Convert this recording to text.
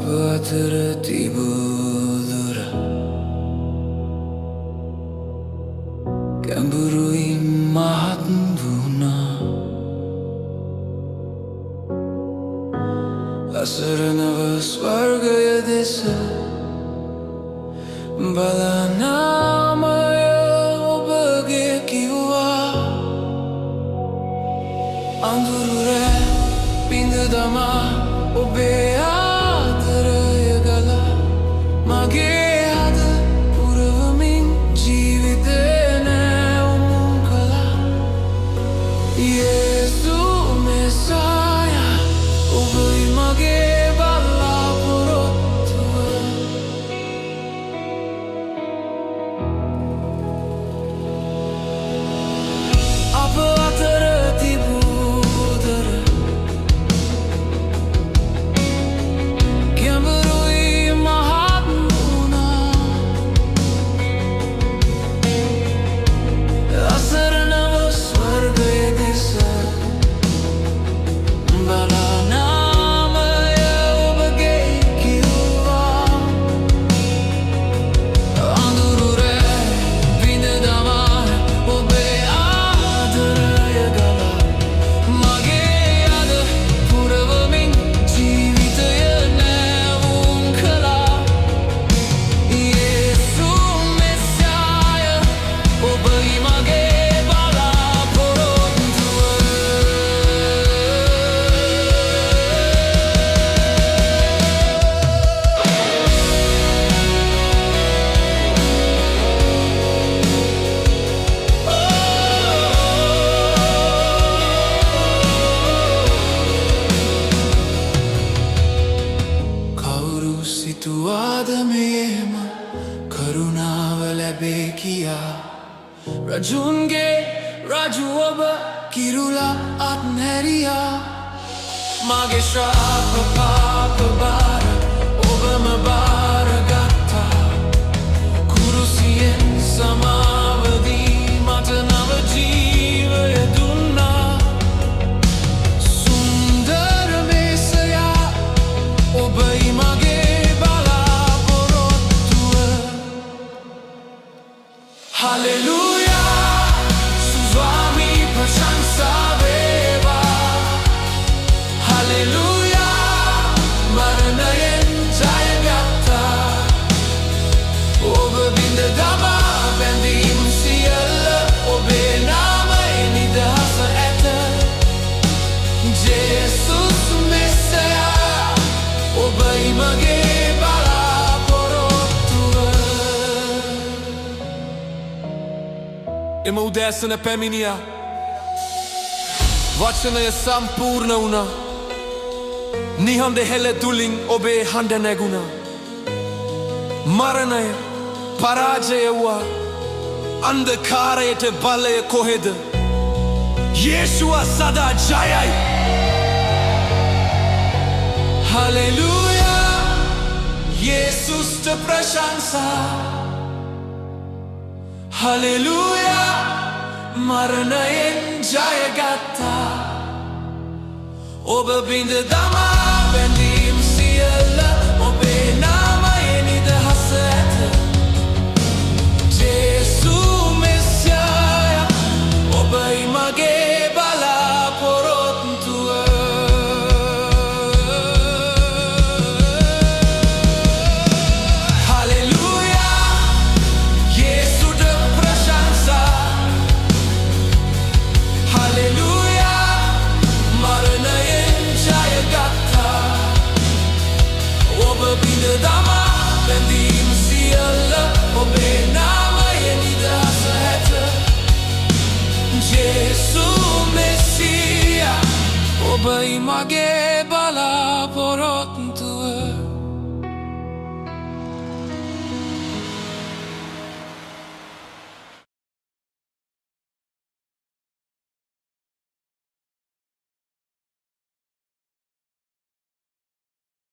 අතර තිබූදුර ගැඹුරුයි මහත් වුණා. අසරණව ස්වර්ගය දෙස බලනාමය ඔබගේ කිව්වා. අඳුරු රෑ පිඳ දමා ඔබේ ආදරය ගලා මගේ හද පුරවමින් ජීවිතය නැවුම් කළා. යේසු මෙසායා ඔබයි මගේ බලාපොරොත්තුව. අප අතර තිබූදර ගැඹුරුයි මහත් වුණා. අසරණව ස්වර්ගය දෙස බලනාමය ඔබගේ කිව්වා. අඳුරු රෑ පිඳ දමා ඔබේ ආදරය ගලා මගේ අද පුරවමින් ජීවිතය නැවුම් කළා. යේසු මෙසාය ඔබයි මගේ බලාපොරොත්තුව. කවුරු සිතුවාද මෙහෙම කරුණාව ලැබේ කියා. රජුන්ගේ රජු ඔබ කිරුලා අත්හැරියා. මගේ ශ්‍රාප පාප බාර ඔබම බාරගත්තා. කුරුසියෙන් සමාව දී මට නව ජීවය දුන්නා. සුන්දර මෙසයා ඔබයි මගේ බලාපොරොත්තුව. හලෙලූයා ස්වාමී ප්‍රශංසා වේවා. හලෙලූයා මරණයෙන් ජයගත්තා. ඔබ බිඳ දමා බැඳීම් සියල්ල ඔබේ නාමයේ නිදහස ඇත. ජේසුස් මෙසයා ඔබයි මගේ බලාපොරොත්තුව. එම උදෑසන පැමිණියා. වචනය සම්පූර්ණ වුණා. නිහඬ හෙළ තුලින් ඔබේ හඬ නැගුණා. මරණය පරාජය වුණා. අන්ධකාරයට බලය කොහෙද? යේසුව සදා ජයයි. හලෙලූයා යේසුස්ට ප්‍රශංසා. හලෙලූයා මරණයෙන් ජයගත්තා. ඔබ බිඳ දමා බැඳීම් සියල්ල ඔබේ නාමයේ නිදහස ඇත. ජේසු මෙසයා ඔබයි මගේ බලාපොරොත්තුව. හලෙලූයා යේසුට ප්‍රශංසා. හලෙලූයා මරණයෙන් ජයගත්තා. ඔබ බිඳ දමා බැඳීම් සියල්ල ඔබේ නාමයේ නිදහස ඇත. ජේසු මෙසයා ඔබයි මගේ බලාපොරොත්තුව.